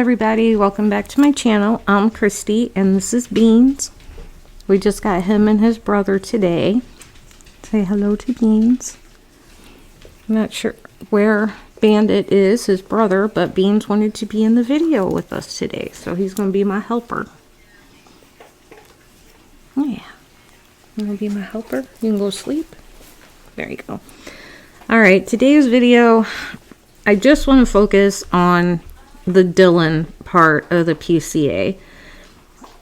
everybody, welcome back to my channel. I'm Christy and this is Beans. We just got him and his brother today. Say hello to Beans. I'm not sure where Bandit is, his brother, but Beans wanted to be in the video with us today, so he's going to be my helper. Yeah, you want to be my helper? You can go sleep. There you go. Alright, today's video, I just want to focus on the Dylan part of the PCA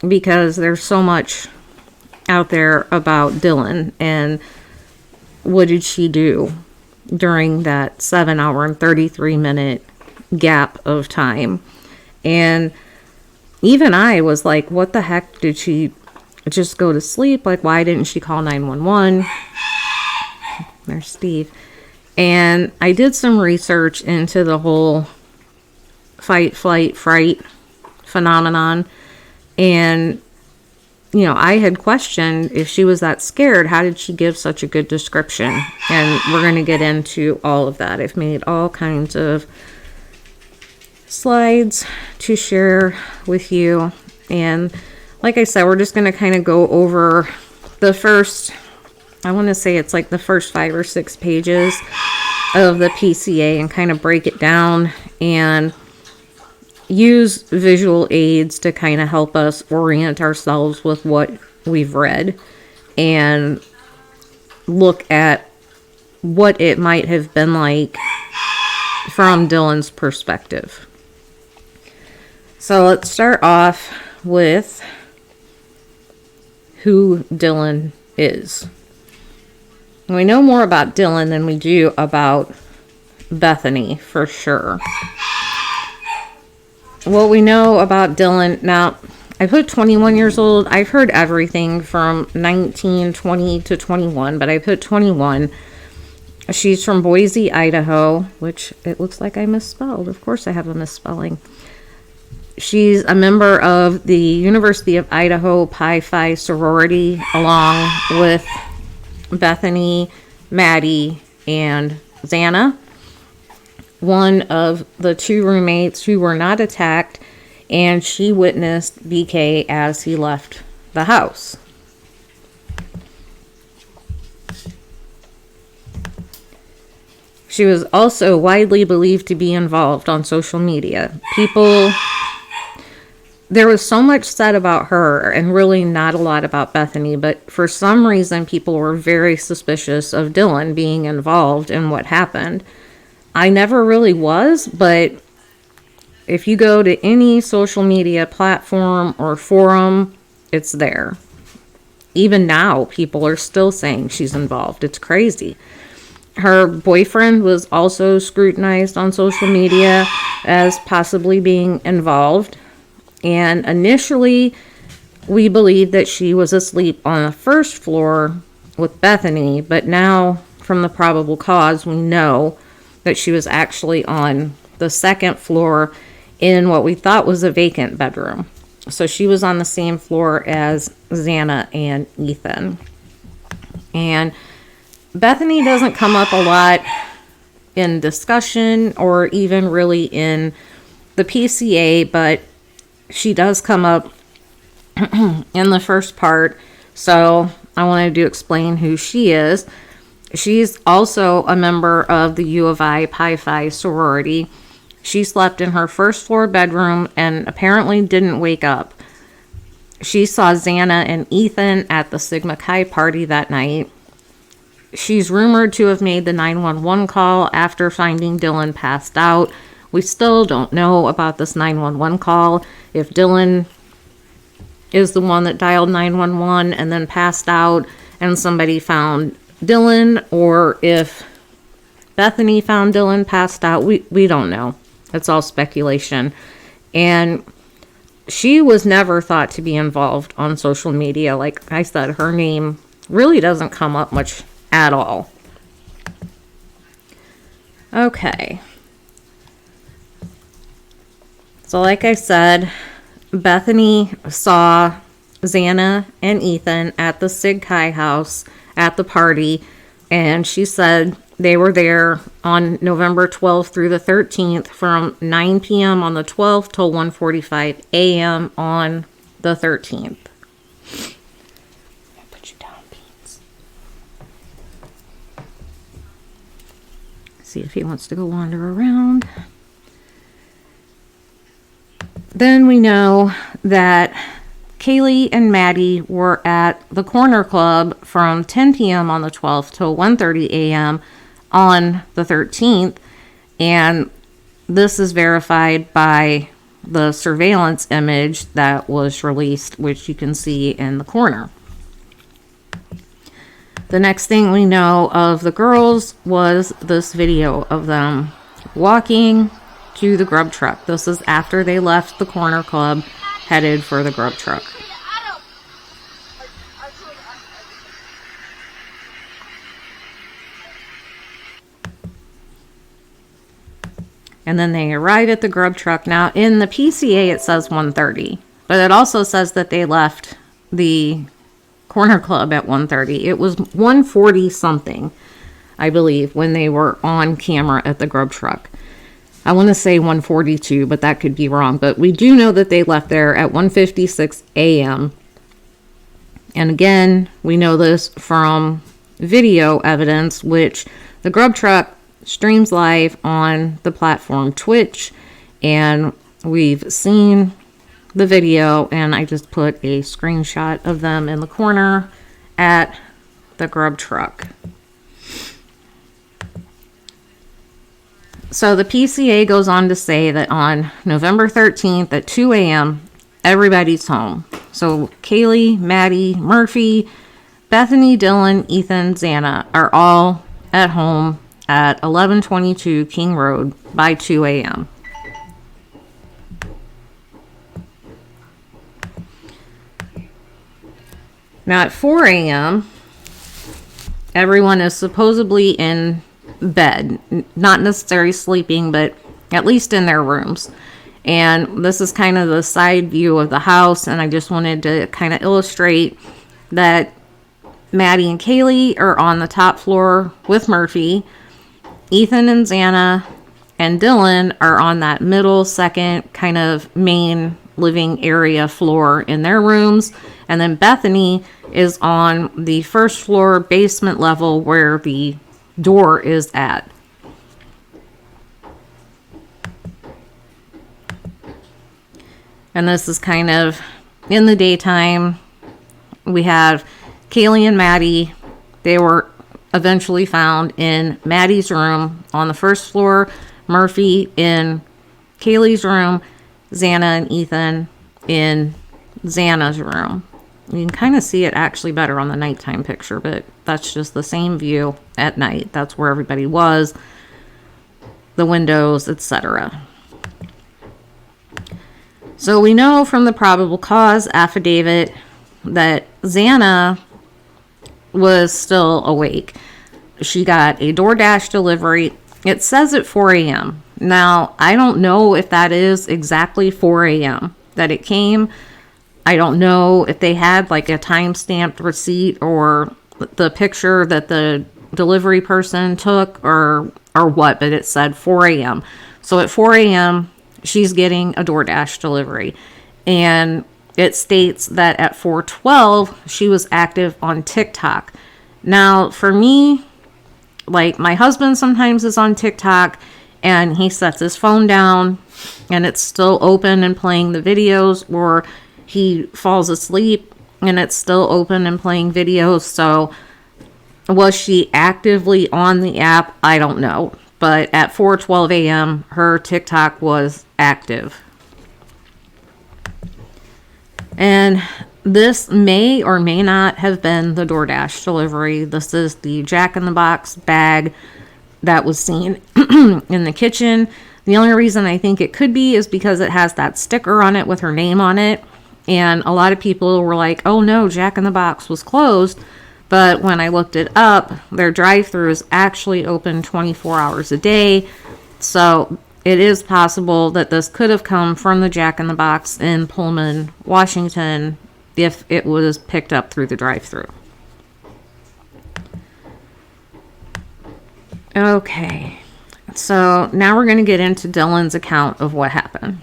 because there's so much out there about Dylan and what did she do during that 7-hour and 33-minute gap of time. And even I was like, what the heck, did she just go to sleep? Like, why didn't she call 911? There's Steve. And I did some research into the whole fight, flight, fright phenomenon. And, you know, I had questioned if she was that scared, how did she give such a good description? And we're going to get into all of that. I've made all kinds of slides to share with you. And like I said, we're just going to kind of go over the first, I want to say it's like the first 5 or 6 pages of the PCA and kind of break it down and use visual aids to kind of help us orient ourselves with what we've read and look at what it might have been like from Dylan's perspective. So let's start off with who Dylan is. We know more about Dylan than we do about Bethany, for sure. What we know about Dylan, now, I put 21 years old. I've heard everything from 19, 20 to 21, but I put 21. She's from Boise, Idaho, which it looks like I misspelled. Of course I have a misspelling. She's a member of the University of Idaho Pi Phi sorority, along with Bethany, Maddie, and Xana. One of the 2 roommates who were not attacked, and she witnessed BK as he left the house. She was also widely believed to be involved on social media. There was so much said about her and really not a lot about Bethany, but for some reason people were very suspicious of Dylan being involved in what happened. I never really was, but if you go to any social media platform or forum, it's there. Even now, people are still saying she's involved. It's crazy. Her boyfriend was also scrutinized on social media as possibly being involved. And initially, we believed that she was asleep on the first floor with Bethany, but now, from the probable cause, we know that she was actually on the second floor in what we thought was a vacant bedroom. So she was on the same floor as Xana and Ethan. And Bethany doesn't come up a lot in discussion or even really in the PCA, but she does come up in the first part. So I wanted to explain who she is. She's also a member of the U of I Pi Phi sorority. She slept in her first floor bedroom and apparently didn't wake up. She saw Xana and Ethan at the Sigma Chi party that night. She's rumored to have made the 911 call after finding Dylan passed out. We still don't know about this 911 call. If Dylan is the one that dialed 911 and then passed out and somebody found Dylan, or if Bethany found Dylan passed out, we don't know. It's all speculation. And she was never thought to be involved on social media. Like I said, her name really doesn't come up much at all. Okay. So like I said, Bethany saw Xana and Ethan at the Sig Chi house at the party, and she said they were there on November 12th through the 13th from 9 p.m. on the 12th till 1:45 a.m. on the 13th. I'll put you down, Beans. See if he wants to go wander around. Then we know that Kaylee and Maddie were at the Corner Club from 10 p.m. on the 12th till 1:30 a.m. on the 13th. And this is verified by the surveillance image that was released, which you can see in the corner. The next thing we know of the girls was this video of them walking to the Grub Truck. This is after they left the Corner Club, headed for the Grub Truck. And then they arrive at the Grub Truck. Now, in the PCA, it says 1:30, but it also says that they left the Corner Club at 1:30. It was 1:40 something, I believe, when they were on camera at the Grub Truck. I want to say 1:42, but that could be wrong. But we do know that they left there at 1:56 a.m. And again, we know this from video evidence, which the Grub Truck streams live on the platform Twitch. And we've seen the video, and I just put a screenshot of them in the corner at the Grub Truck. So the PCA goes on to say that on November 13th at 2 a.m., everybody's home. So Kaylee, Maddie, Murphy, Bethany, Dylan, Ethan, Xana are all at home at 1122 King Road by 2 a.m. Now at 4 a.m., everyone is supposedly in bed, not necessarily sleeping, but at least in their rooms. And this is kind of the side view of the house, and I just wanted to kind of illustrate that Maddie and Kaylee are on the top floor with Murphy. Ethan and Xana and Dylan are on that middle second kind of main living area floor in their rooms, and then Bethany is on the first floor basement level where the door is at. And this is kind of in the daytime. We have Kaylee and Maddie. They were eventually found in Maddie's room on the first floor, Murphy in Kaylee's room, Xana and Ethan in Xana's room. You can kind of see it actually better on the nighttime picture, but that's just the same view at night. That's where everybody was, the windows, etc. So we know from the probable cause affidavit that Xana was still awake. She got a DoorDash delivery. It says at 4 a.m. Now, I don't know if that is exactly 4 a.m. that it came. I don't know if they had like a time-stamped receipt or the picture that the delivery person took or what, but it said 4 a.m. So at 4 a.m., she's getting a DoorDash delivery. And it states that at 4:12, she was active on TikTok. Now, for me, like my husband sometimes is on TikTok and he sets his phone down and it's still open and playing the videos, or he falls asleep and it's still open and playing videos. So was she actively on the app? I don't know. But at 4:12 a.m., her TikTok was active. And this may or may not have been the DoorDash delivery. This is the Jack-in-the-Box bag that was seen in the kitchen. The only reason I think it could be is because it has that sticker on it with her name on it. And a lot of people were like, oh no, Jack-in-the-Box was closed. But when I looked it up, their drive-thru is actually open 24 hours a day. So it is possible that this could have come from the Jack-in-the-Box in Pullman, Washington, if it was picked up through the drive-thru. Okay. So now we're going to get into Dylan's account of what happened.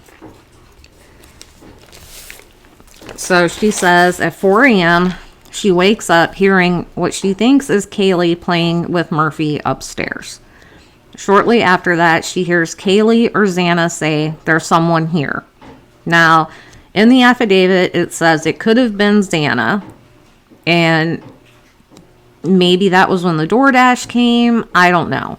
So she says at 4 a.m., she wakes up hearing what she thinks is Kaylee playing with Murphy upstairs. Shortly after that, she hears Kaylee or Xana say, "There's someone here." Now, in the affidavit, it says it could have been Xana, and maybe that was when the DoorDash came. I don't know.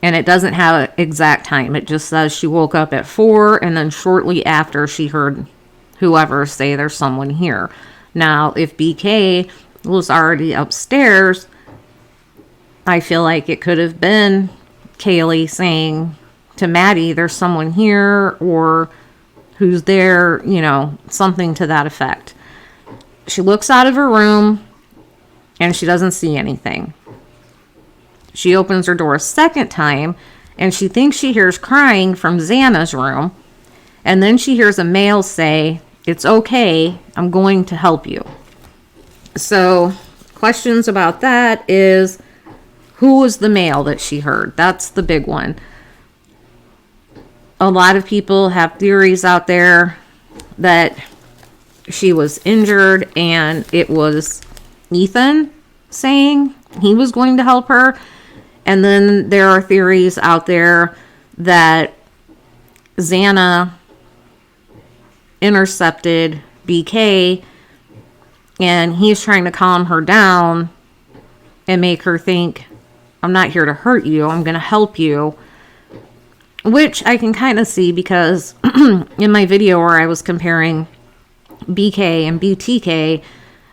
And it doesn't have an exact time. It just says she woke up at 4, and then shortly after she heard whoever say there's someone here. Now, if BK was already upstairs, I feel like it could have been Kaylee saying to Maddie, "There's someone here," or "Who's there?" You know, something to that effect. She looks out of her room, and she doesn't see anything. She opens her door a second time, and she thinks she hears crying from Xana's room. And then she hears a male say, "It's okay, I'm going to help you." So, questions about that is, who was the male that she heard? That's the big one. A lot of people have theories out there that she was injured and it was Ethan saying he was going to help her. And then there are theories out there that Xana intercepted BK and he's trying to calm her down and make her think, "I'm not here to hurt you, I'm going to help you." Which I can kind of see because in my video where I was comparing BK and BTK,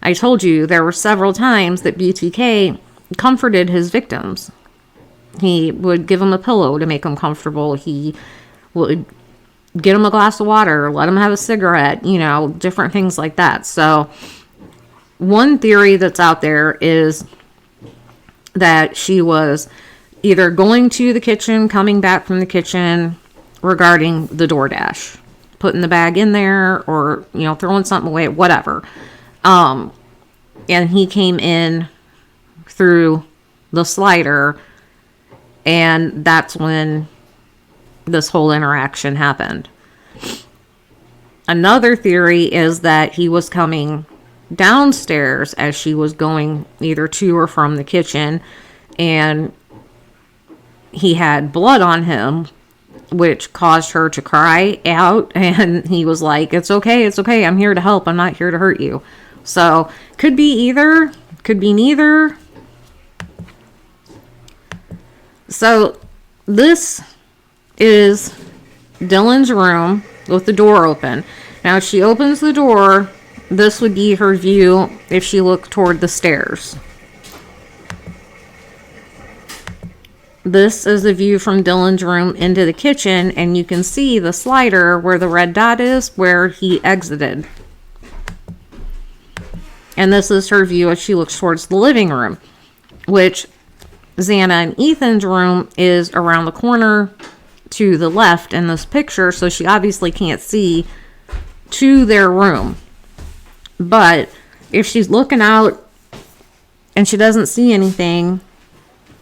I told you there were several times that BTK comforted his victims. He would give them a pillow to make them comfortable. He would get them a glass of water, let them have a cigarette, you know, different things like that. So one theory that's out there is that she was either going to the kitchen, coming back from the kitchen regarding the DoorDash, putting the bag in there or, you know, throwing something away, whatever. And he came in through the slider, and that's when this whole interaction happened. Another theory is that he was coming downstairs as she was going either to or from the kitchen, and he had blood on him, which caused her to cry out, and he was like, it's okay, I'm here to help, I'm not here to hurt you. So, could be either, could be neither. So, this is Dylan's room with the door open. Now, if she opens the door, this would be her view if she looked toward the stairs. This is the view from Dylan's room into the kitchen, and you can see the slider where the red dot is, where he exited. And this is her view as she looks towards the living room, which Xana and Ethan's room is around the corner to the left in this picture, so she obviously can't see to their room. But if she's looking out and she doesn't see anything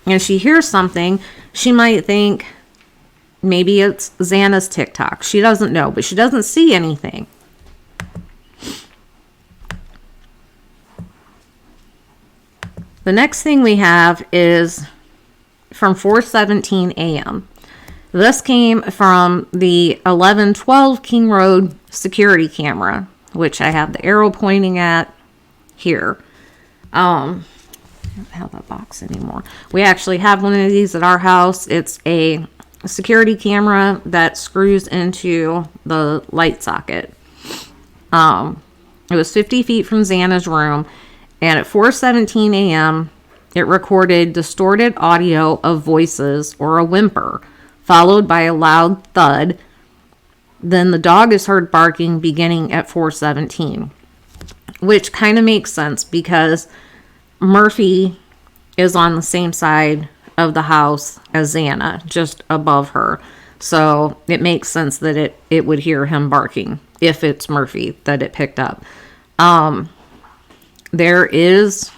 and she hears something, she might think maybe it's Xana's TikTok. She doesn't know, but she doesn't see anything. The next thing we have is from 4:17 a.m. This came from the 1112 King Road security camera, which I have the arrow pointing at here. I don't have that box anymore. We actually have one of these at our house. It's a security camera that screws into the light socket. It was 50 feet from Xana's room, and at 4:17 a.m., it recorded distorted audio of voices or a whimper, followed by a loud thud. Then the dog is heard barking beginning at 4:17, which kind of makes sense because Murphy is on the same side of the house as Xana, just above her. So it makes sense that it would hear him barking if it's Murphy that it picked up. There is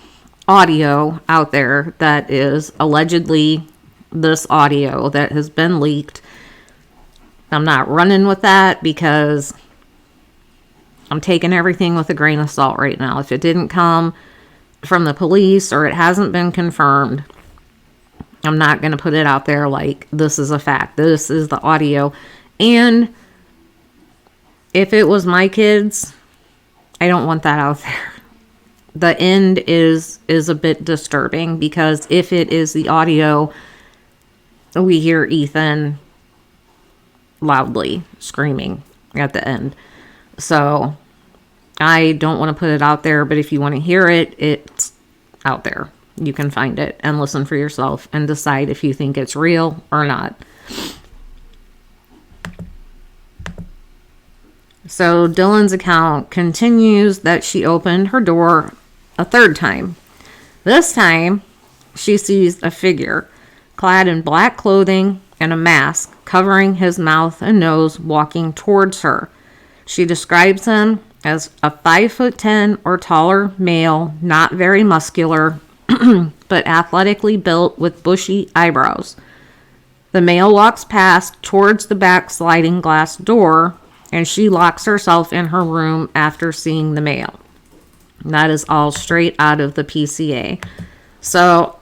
audio out there that is allegedly this audio that has been leaked. I'm not running with that because I'm taking everything with a grain of salt right now. If it didn't come from the police or it hasn't been confirmed, I'm not going to put it out there like this is a fact. This is the audio. And if it was my kids, I don't want that out there. The end is a bit disturbing because if it is the audio, we hear Ethan loudly screaming at the end. So I don't want to put it out there, but if you want to hear it, it's out there. You can find it and listen for yourself and decide if you think it's real or not. So Dylan's account continues that she opened her door a third time. This time, she sees a figure clad in black clothing and a mask covering his mouth and nose walking towards her. She describes him as a 5'10" or taller male, not very muscular, but athletically built with bushy eyebrows. The male walks past towards the back sliding glass door, and she locks herself in her room after seeing the male. And that is all straight out of the PCA. So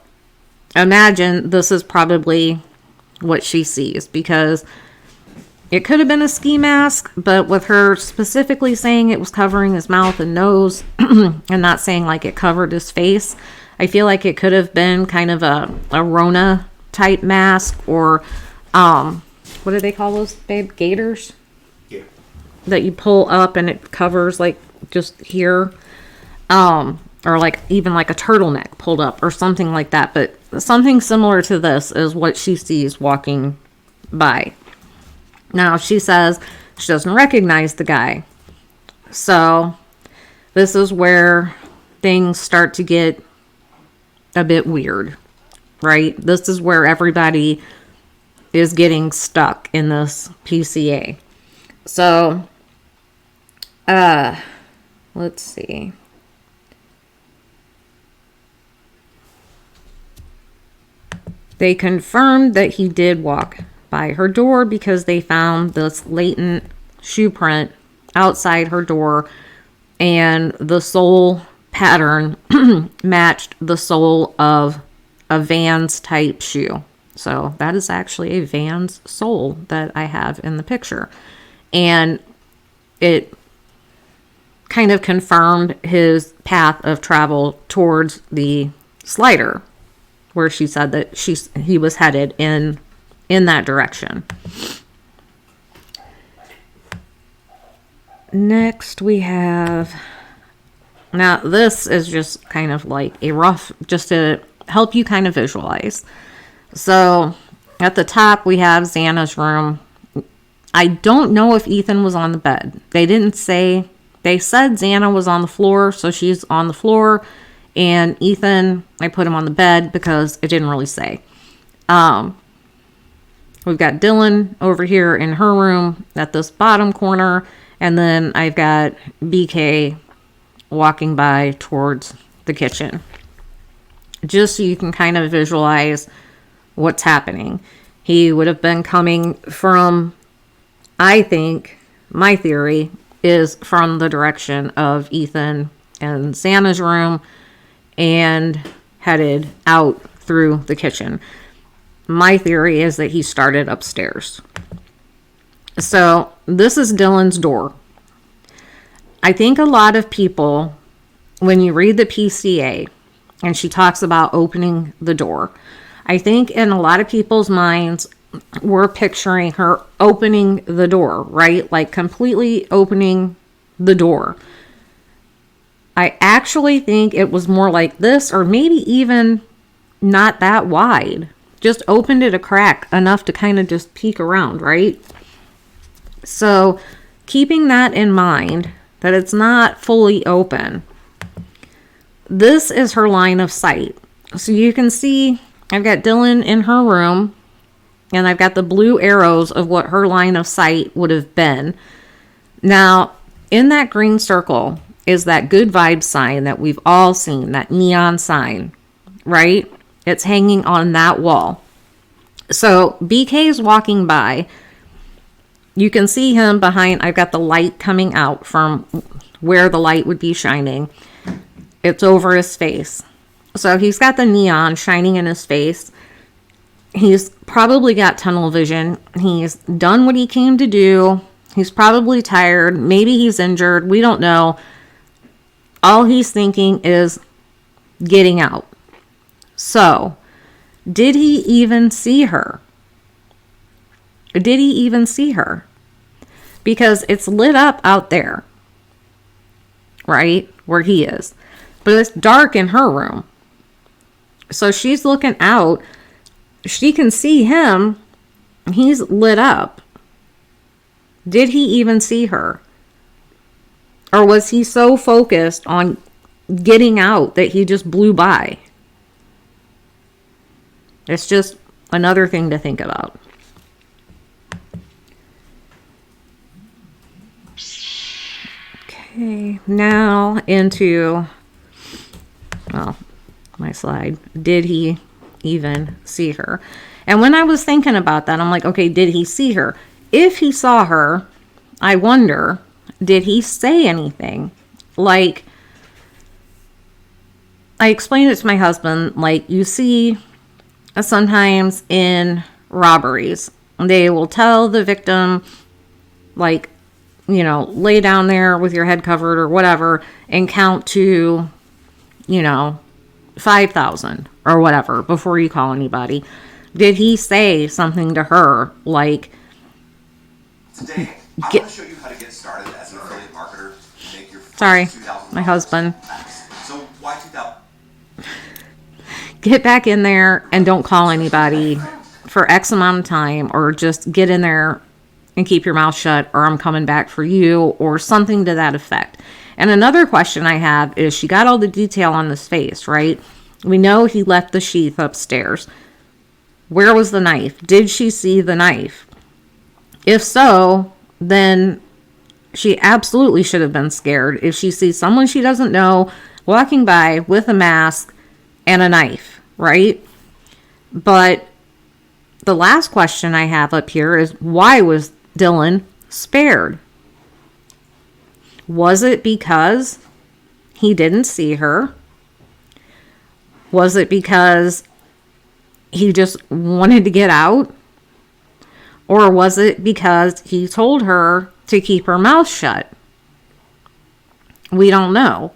imagine this is probably what she sees, because it could have been a ski mask, but with her specifically saying it was covering his mouth and nose and not saying like it covered his face, I feel like it could have been kind of a Arona type mask, or what do they call those, babe? Gaiters? Yeah. That you pull up and it covers like just here. Or like even like a turtleneck pulled up or something like that. But something similar to this is what she sees walking by. Now she says she doesn't recognize the guy. So this is where things start to get a bit weird, right? This is where everybody is getting stuck in this PCA. So, let's see. They confirmed that he did walk by her door because they found this latent shoe print outside her door, and the sole pattern matched the sole of a Vans type shoe. So that is actually a Vans sole that I have in the picture. And it kind of confirmed his path of travel towards the slider, where she said that he was headed in that direction. Next we have, now this is just kind of like a rough, just to help you kind of visualize. So at the top we have Xana's room. I don't know if Ethan was on the bed. They didn't say. They said Xana was on the floor, so she's on the floor. And Ethan, I put him on the bed because it didn't really say. We've got Dylan over here in her room at this bottom corner. And then I've got BK walking by towards the kitchen. Just so you can kind of visualize what's happening. He would have been coming from, I think, my theory is from the direction of Ethan and Xana's room and headed out through the kitchen. My theory is that he started upstairs. So this is Dylan's door. I think a lot of people, when you read the PCA and she talks about opening the door, I think in a lot of people's minds, we're picturing her opening the door, right? Like completely opening the door. I actually think it was more like this, or maybe even not that wide. Just opened it a crack enough to kind of just peek around, right? So keeping that in mind, that it's not fully open, this is her line of sight. So you can see I've got Dylan in her room, and I've got the blue arrows of what her line of sight would have been. Now, in that green circle, is that good vibe sign that we've all seen, that neon sign, right? It's hanging on that wall. So BK's walking by. You can see him behind. I've got the light coming out from where the light would be shining. It's over his face. So he's got the neon shining in his face. He's probably got tunnel vision. He's done what he came to do. He's probably tired. Maybe he's injured. We don't know. All he's thinking is getting out. So, did he even see her? Did he even see her? Because it's lit up out there, right? Where he is. But it's dark in her room. So she's looking out. She can see him. He's lit up. Did he even see her? Or was he so focused on getting out that he just blew by? It's just another thing to think about. Okay, now into, well, my slide. Did he even see her? And when I was thinking about that, I'm like, okay, did he see her? If he saw her, I wonder, did he say anything? Like, I explained it to my husband, like, you see sometimes in robberies, they will tell the victim, like, you know, lay down there with your head covered or whatever and count to, you know, 5,000 or whatever before you call anybody. Did he say something to her like, today, I want to show you how to get started as an affiliate marketer and make your sorry, my husband. So why 2,000? Get back in there and don't call anybody for X amount of time, or just get in there and keep your mouth shut, or I'm coming back for you, or something to that effect. And another question I have is, she got all the detail on his face, right? We know he left the sheath upstairs. Where was the knife? Did she see the knife? If so, then she absolutely should have been scared if she sees someone she doesn't know walking by with a mask and a knife, right? But the last question I have up here is, why was Dylan spared? Was it because he didn't see her? Was it because he just wanted to get out? Or was it because he told her to keep her mouth shut? We don't know.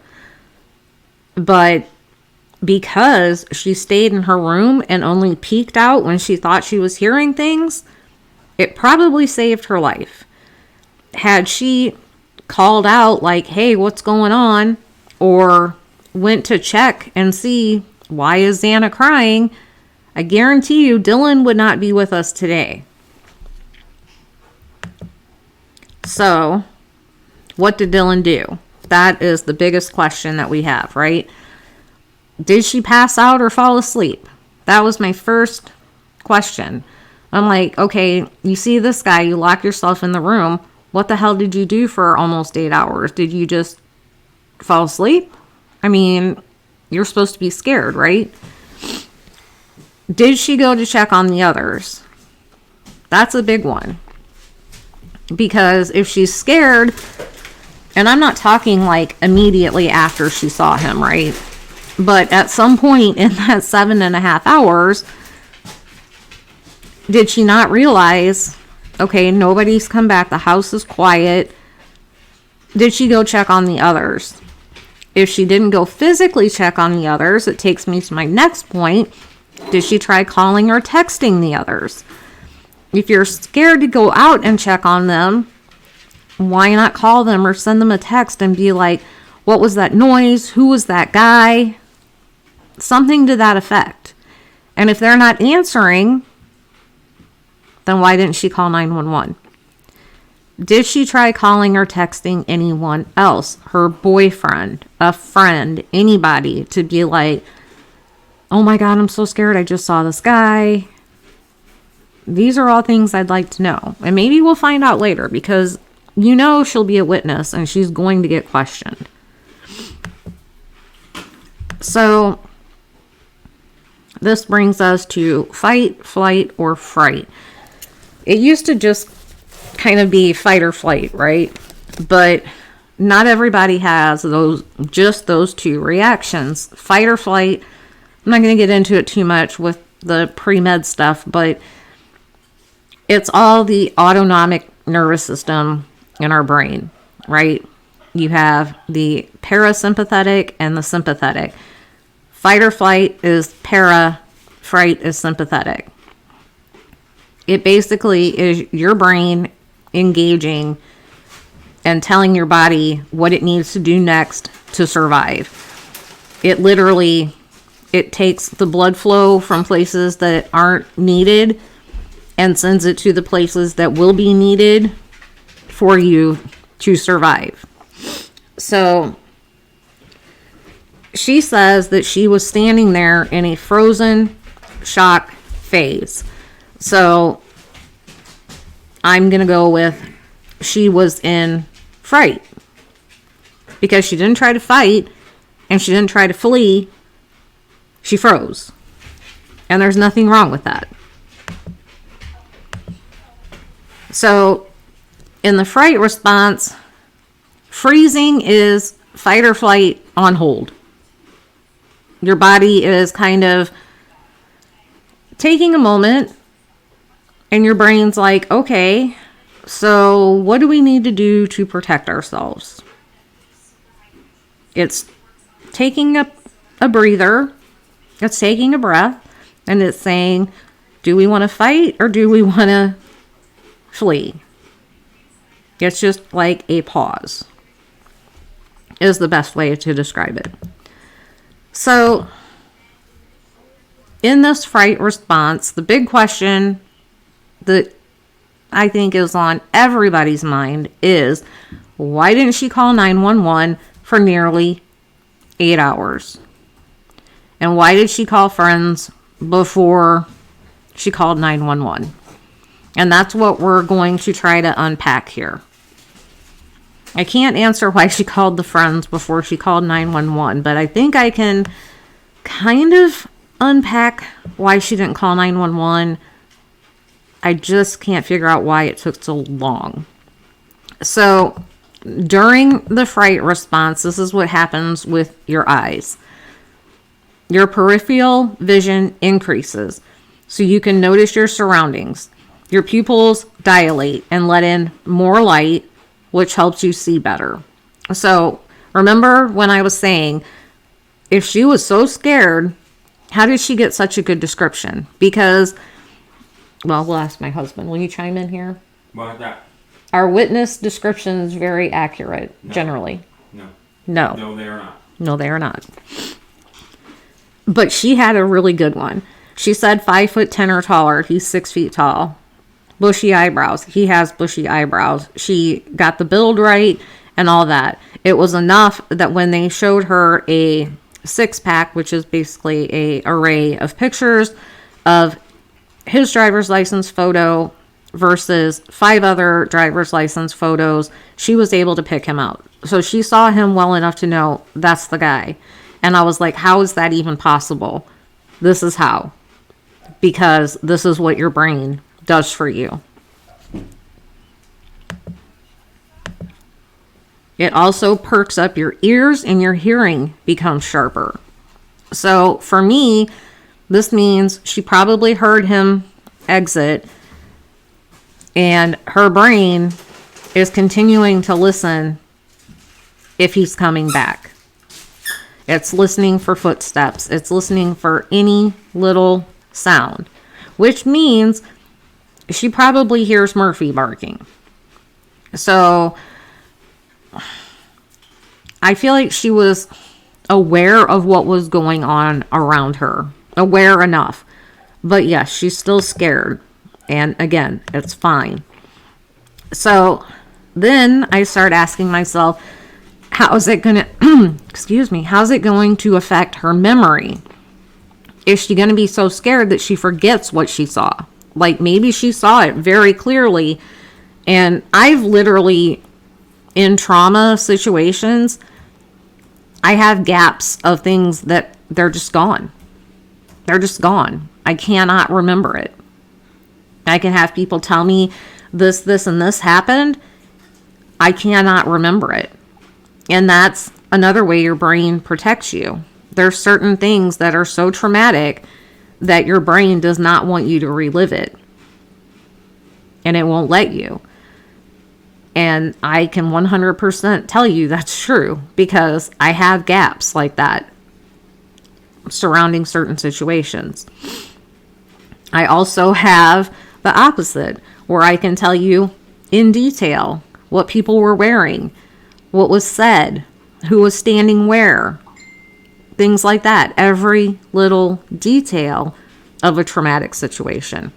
But because she stayed in her room and only peeked out when she thought she was hearing things, it probably saved her life. Had she called out like, hey, what's going on? Or went to check and see, why is Xana crying? I guarantee you Dylan would not be with us today. So, what did Dylan do? That is the biggest question that we have, right? Did she pass out or fall asleep? That was my first question. I'm like, okay, you see this guy, you lock yourself in the room. What the hell did you do for almost 8 hours? Did you just fall asleep? I mean, you're supposed to be scared, right? Did she go to check on the others? That's a big one. Because if she's scared, and I'm not talking like immediately after she saw him, right? But at some point in that 7.5 hours, did she not realize, okay, nobody's come back, the house is quiet? Did she go check on the others? If she didn't go physically check on the others, it takes me to my next point. Did she try calling or texting the others? If you're scared to go out and check on them, why not call them or send them a text and be like, what was that noise? Who was that guy? Something to that effect. And if they're not answering, then why didn't she call 911? Did she try calling or texting anyone else? Her boyfriend, a friend, anybody, to be like, oh my God, I'm so scared. I just saw this guy. These are all things I'd like to know. And maybe we'll find out later, because you know she'll be a witness and she's going to get questioned. So this brings us to fight, flight, or fright. It used to just kind of be fight or flight, right? But not everybody has those two reactions. Fight or flight. I'm not going to get into it too much with the pre-med stuff, but it's all the autonomic nervous system in our brain, right? You have the parasympathetic and the sympathetic. Fight or flight is para, fright is sympathetic. It basically is your brain engaging and telling your body what it needs to do next to survive. It takes the blood flow from places that aren't needed and sends it to the places that will be needed for you to survive. So she says that she was standing there in a frozen shock phase. So I'm going to go with she was in fright because she didn't try to fight and she didn't try to flee. She froze. And there's nothing wrong with that. So in the fright response, freezing is fight or flight on hold. Your body is kind of taking a moment and your brain's like, okay, so what do we need to do to protect ourselves? It's taking a breather. It's taking a breath. And it's saying, do we want to fight or do we want to flee? It's just like a pause is the best way to describe it. So in this fright response, the big question that I think is on everybody's mind is, why didn't she call 911 for nearly 8 hours? And why did she call friends before she called 911? And that's what we're going to try to unpack here. I can't answer why she called the friends before she called 911, but I think I can kind of unpack why she didn't call 911. I just can't figure out why it took so long. So during the fright response, this is what happens with your eyes. Your peripheral vision increases, so you can notice your surroundings. Your pupils dilate and let in more light, which helps you see better. So remember when I was saying, if she was so scared, how did she get such a good description? Because, well, we'll ask my husband. Will you chime in here? What's that? Our witness description is very accurate, generally. No. No. No, they are not. No, they are not. But she had a really good one. She said 5'10" or taller. He's 6 feet tall. Bushy eyebrows. He has bushy eyebrows. She got the build right and all that. It was enough that when they showed her a 6-pack, which is basically an array of pictures of his driver's license photo versus 5 other driver's license photos, she was able to pick him out. So she saw him well enough to know that's the guy. And I was like, how is that even possible? This is how. Because this is what your brain does for you. It also perks up your ears and your hearing becomes sharper. So for me, this means she probably heard him exit and her brain is continuing to listen if he's coming back. It's listening for footsteps. It's listening for any little sound, which means she probably hears Murphy barking. So I feel like she was aware of what was going on around her, aware enough. But yes, she's still scared. And again, it's fine. So then I start asking myself, how is it going to, excuse me, how's it going to affect her memory? Is she going to be so scared that she forgets what she saw? Like maybe she saw it very clearly. And I've literally, in trauma situations, I have gaps of things that they're just gone. They're just gone. I cannot remember it. I can have people tell me this, and this happened. I cannot remember it. And that's another way your brain protects you. There's certain things that are so traumatic that your brain does not want you to relive it. And it won't let you. And I can 100% tell you that's true, because I have gaps like that surrounding certain situations. I also have the opposite, where I can tell you in detail what people were wearing, what was said, who was standing where, things like that. Every little detail of a traumatic situation.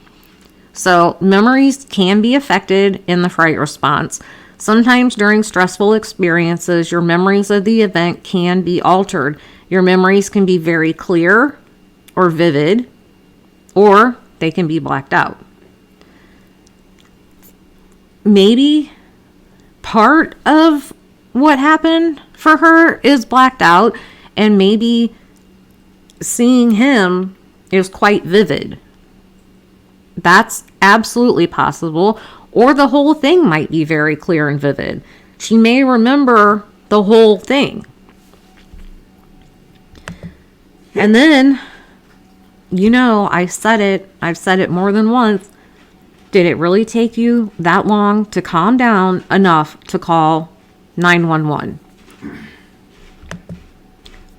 So memories can be affected in the fright response. Sometimes during stressful experiences, your memories of the event can be altered. Your memories can be very clear or vivid, or they can be blacked out. Maybe part of what happened for her is blacked out, and maybe seeing him is quite vivid. That's absolutely possible. Or the whole thing might be very clear and vivid. She may remember the whole thing. And then, I've said it more than once. Did it really take you that long to calm down enough to call 911?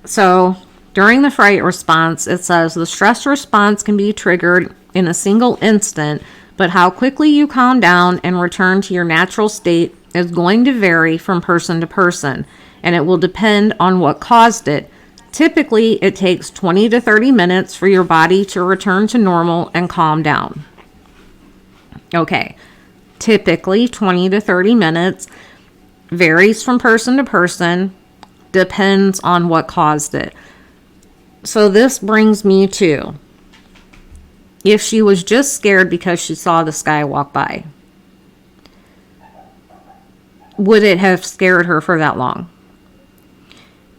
So, during the fright response, it says the stress response can be triggered in a single instant, but how quickly you calm down and return to your natural state is going to vary from person to person, and it will depend on what caused it. Typically, it takes 20 to 30 minutes for your body to return to normal and calm down. Okay, typically 20 to 30 minutes, varies from person to person, depends on what caused it. So this brings me to, if she was just scared because she saw this guy walk by, would it have scared her for that long?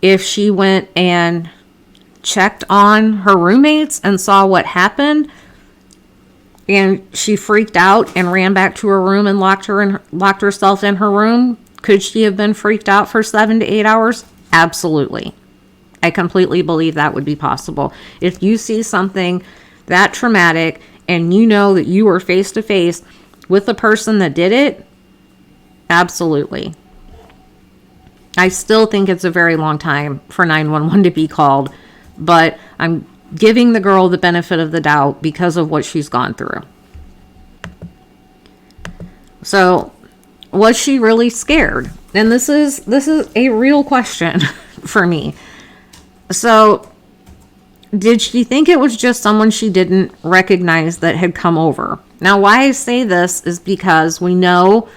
If she went and checked on her roommates and saw what happened, and she freaked out and ran back to her room and locked herself in her room, could she have been freaked out for 7 to 8 hours? Absolutely. I completely believe that would be possible. If you see something that traumatic and you know that you were face to face with the person that did it, absolutely. I still think it's a very long time for 911 to be called, but I'm giving the girl the benefit of the doubt because of what she's gone through. So, was she really scared? And this is a real question for me. So, did she think it was just someone she didn't recognize that had come over? Now, why I say this is because we know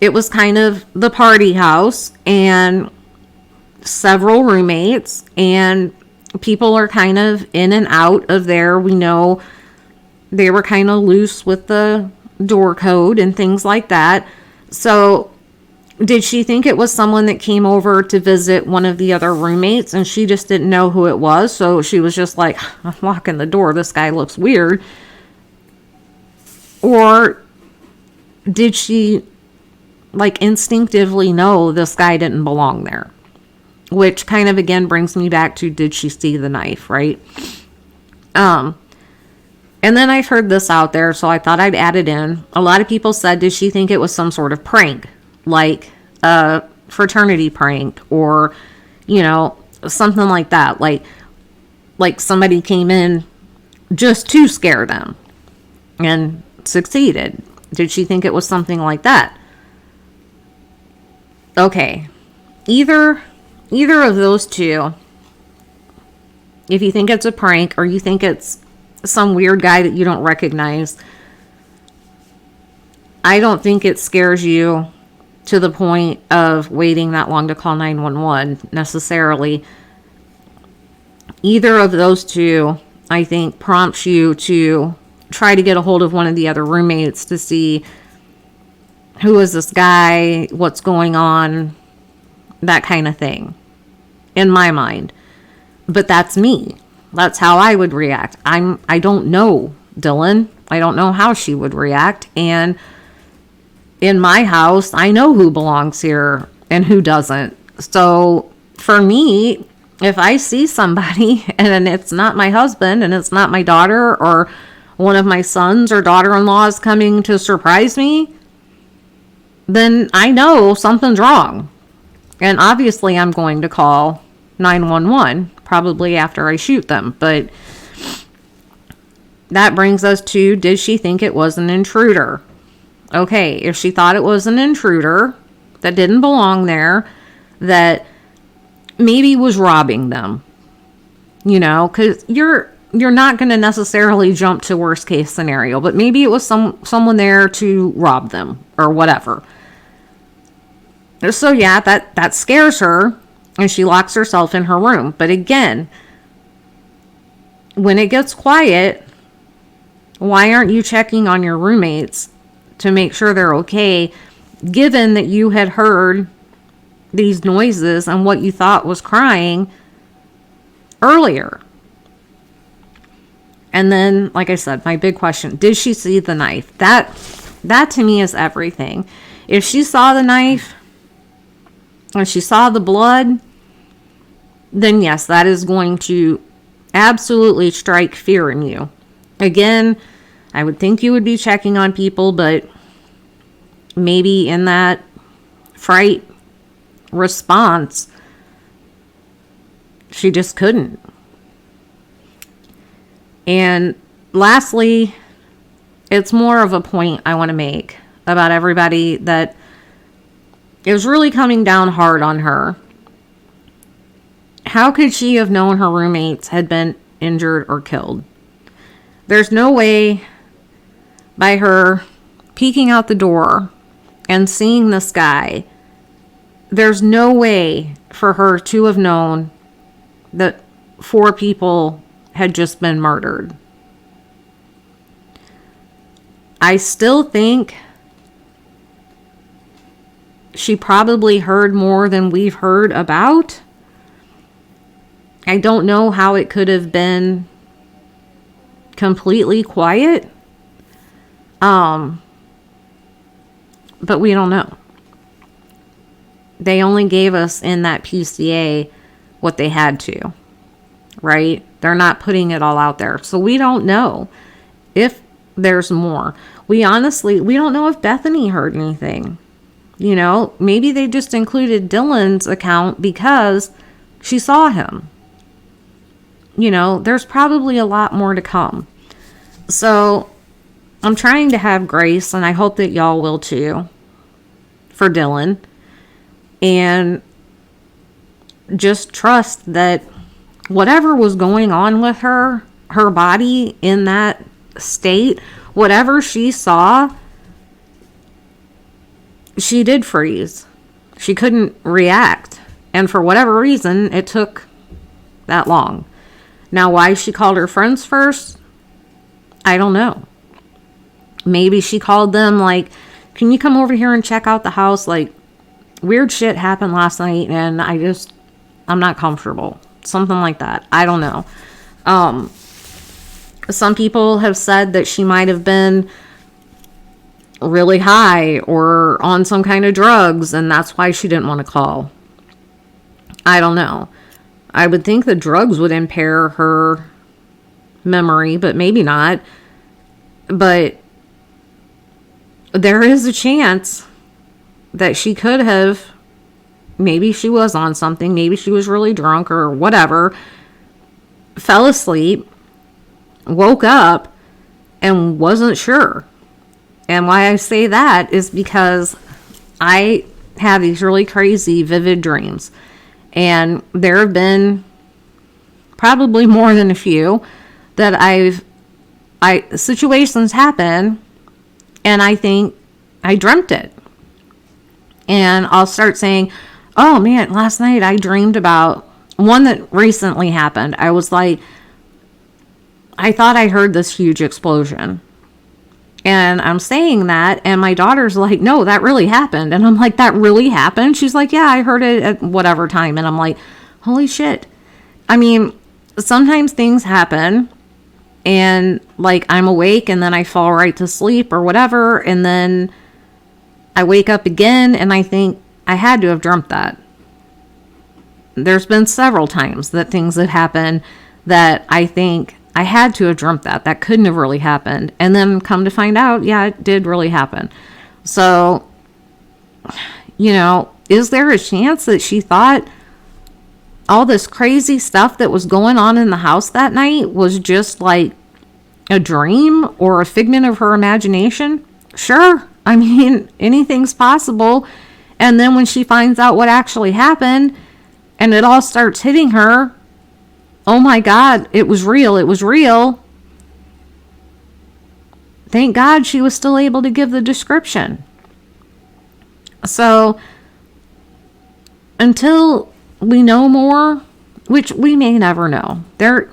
it was kind of the party house and several roommates, and people are kind of in and out of there. We know they were kind of loose with the door code and things like that. So did she think it was someone that came over to visit one of the other roommates and she just didn't know who it was? So she was just like, I'm locking the door. This guy looks weird. Or did she instinctively know this guy didn't belong there? Which kind of again brings me back to, did she see the knife, right? And then I've heard this out there, so I thought I'd add it in. A lot of people said, did she think it was some sort of prank? Like a fraternity prank, or, something like that. Like somebody came in just to scare them and succeeded. Did she think it was something like that? Okay. Either of those two, if you think it's a prank or you think it's some weird guy that you don't recognize, I don't think it scares you to the point of waiting that long to call 911 necessarily. Either of those two, I think, prompts you to try to get a hold of one of the other roommates to see, who is this guy, what's going on, that kind of thing, in my mind. But that's me. That's how I would react. I don't know Dylan. I don't know how she would react. And in my house, I know who belongs here and who doesn't. So for me, if I see somebody and it's not my husband and it's not my daughter or one of my sons or daughter-in-laws coming to surprise me, then I know something's wrong. And obviously I'm going to call 911 probably after I shoot them. But that brings us to, did she think it was an intruder? Okay, if she thought it was an intruder that didn't belong there, that maybe was robbing them, because you're not going to necessarily jump to worst case scenario, but maybe it was someone there to rob them or whatever. So yeah, that scares her, and she locks herself in her room. But again, when it gets quiet, why aren't you checking on your roommates to make sure they're okay, given that you had heard these noises and what you thought was crying earlier? And then, like I said, my big question, did she see the knife? That to me is everything. If she saw the knife and she saw the blood, then yes, that is going to absolutely strike fear in you. Again, I would think you would be checking on people, but maybe in that fright response, she just couldn't. And lastly, it's more of a point I want to make about everybody that it was really coming down hard on her. How could she have known her roommates had been injured or killed? There's no way, by her peeking out the door and seeing this guy, there's no way for her to have known that 4 people had just been murdered. I still think she probably heard more than we've heard about. I don't know how it could have been completely quiet. But we don't know. They only gave us in that PCA what they had to, right? They're not putting it all out there. So we don't know if there's more. We don't know if Bethany heard anything. Maybe they just included Dylan's account because she saw him. There's probably a lot more to come. So I'm trying to have grace, and I hope that y'all will too, for Dylan. And just trust that whatever was going on with her body in that state, whatever she saw, she did freeze. She couldn't react. And for whatever reason, it took that long. Now, why she called her friends first, I don't know. Maybe she called them like, can you come over here and check out the house? Like, weird shit happened last night and I'm not comfortable. Something like that. I don't know. Some people have said that she might have been really high or on some kind of drugs, and that's why she didn't want to call. I don't know. I would think the drugs would impair her memory, but maybe not. But there is a chance that she could have, maybe she was on something, maybe she was really drunk or whatever, fell asleep, woke up, and wasn't sure. And why I say that is because I have these really crazy, vivid dreams. And there have been probably more than a few that situations happen, and I think I dreamt it. And I'll start saying, oh man, last night I dreamed about one that recently happened. I was like, I thought I heard this huge explosion. And I'm saying that, and my daughter's like, no, that really happened. And I'm like, that really happened? She's like, yeah, I heard it at whatever time. And I'm like, holy shit. I mean, sometimes things happen and like I'm awake and then I fall right to sleep or whatever. And then I wake up again and I think I had to have dreamt that. There's been several times that things have happened that I think I had to have dreamt that. That couldn't have really happened. And then come to find out, yeah, it did really happen. So, you know, is there a chance that she thought all this crazy stuff that was going on in the house that night was just like a dream or a figment of her imagination? Sure. I mean, anything's possible. And then when she finds out what actually happened and it all starts hitting her, oh my God, it was real. It was real. Thank God she was still able to give the description. So until we know more, which we may never know, there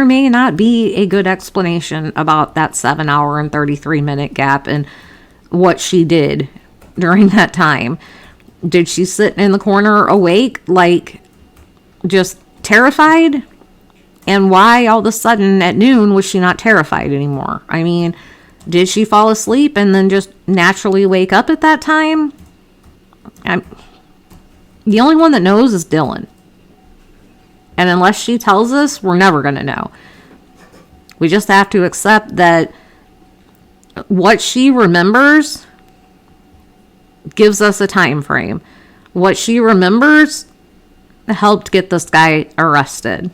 may not be a good explanation about that 7-hour and 33-minute gap and what she did during that time. Did she sit in the corner awake, like just terrified? And why all of a sudden at noon was she not terrified anymore? I mean, did she fall asleep and then just naturally wake up at that time? The only one that knows is Dylan. And unless she tells us, we're never going to know. We just have to accept that what she remembers gives us a time frame. What she remembers helped get this guy arrested.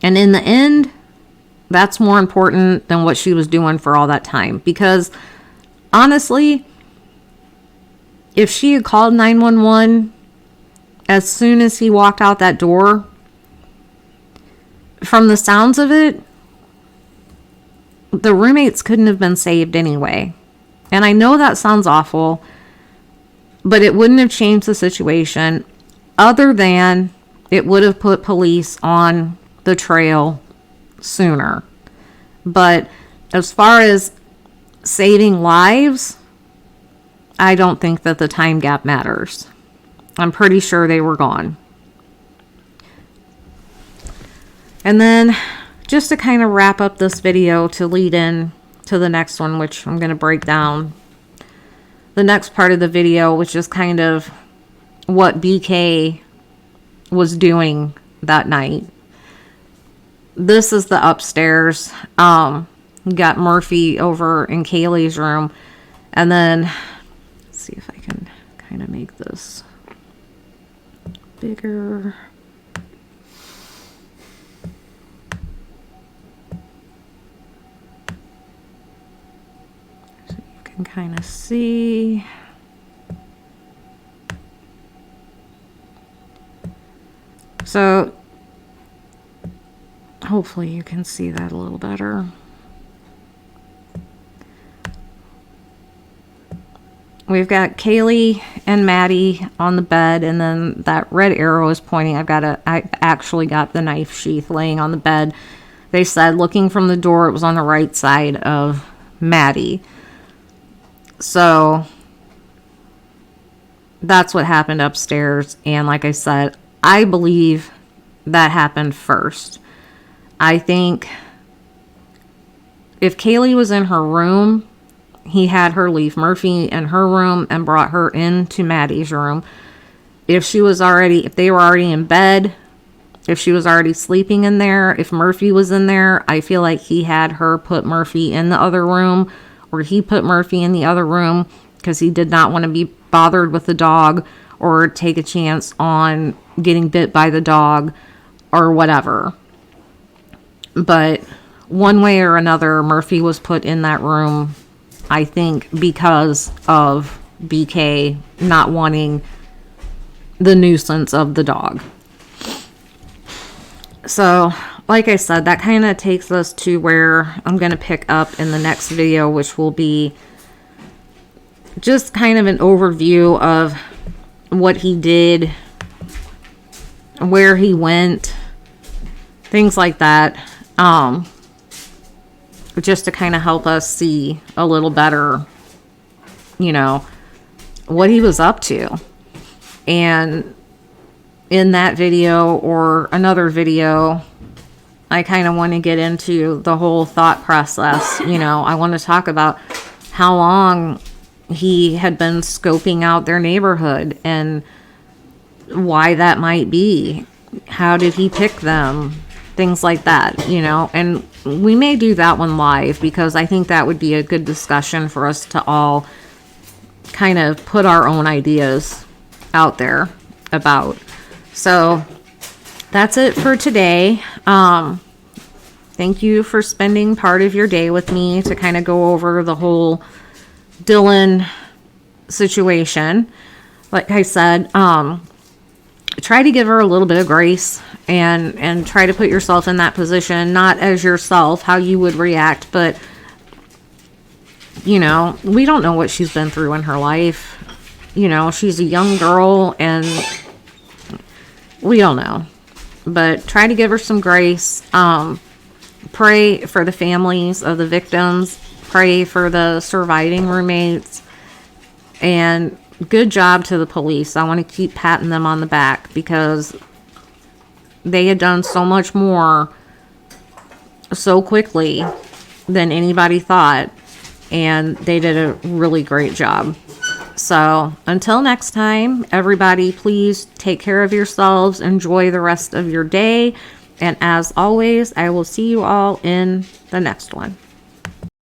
And in the end, that's more important than what she was doing for all that time. Because honestly, if she had called 911 as soon as he walked out that door, from the sounds of it, the roommates couldn't have been saved anyway. And I know that sounds awful, but it wouldn't have changed the situation other than it would have put police on the trail sooner. But as far as saving lives, I don't think that the time gap matters. I'm pretty sure they were gone. And then just to kind of wrap up this video to lead in to the next one, which I'm going to break down the next part of the video, which is kind of what BK was doing that night. This is the upstairs. Got Murphy over in Kaylee's room. And then, let's see if I can kind of make this bigger. So you can kind of see. So hopefully you can see that a little better. We've got Kaylee and Maddie on the bed, and then that red arrow is pointing. I actually got the knife sheath laying on the bed. They said looking from the door, it was on the right side of Maddie. So that's what happened upstairs. And like I said, I believe that happened first. I think if Kaylee was in her room, he had her leave Murphy in her room and brought her into Maddie's room. If they were already in bed, if she was already sleeping in there, if Murphy was in there, I feel like he had her put Murphy in the other room, or he put Murphy in the other room because he did not want to be bothered with the dog or take a chance on getting bit by the dog or whatever. But one way or another, Murphy was put in that room, I think, because of BK not wanting the nuisance of the dog. So, like I said, that kind of takes us to where I'm going to pick up in the next video, which will be just kind of an overview of what he did, where he went, things like that. Just to kind of help us see a little better, what he was up to. And in that video or another video, I kind of want to get into the whole thought process. You know, I want to talk about how long he had been scoping out their neighborhood and why that might be. How did he pick them? Things like that, you know. And we may do that one live, because I think that would be a good discussion for us to all kind of put our own ideas out there about. So that's it for today. Thank you for spending part of your day with me to kind of go over the whole Dylan situation. Like I said, try to give her a little bit of grace and try to put yourself in that position, not as yourself, how you would react, but you know, we don't know what she's been through in her life. You know, she's a young girl and we don't know, but try to give her some grace. Pray for the families of the victims, pray for the surviving roommates, and good job to the police. I want to keep patting them on the back, because they had done so much more so quickly than anybody thought, and they did a really great job. So until next time, everybody, please take care of yourselves, enjoy the rest of your day, and as always, I will see you all in the next one.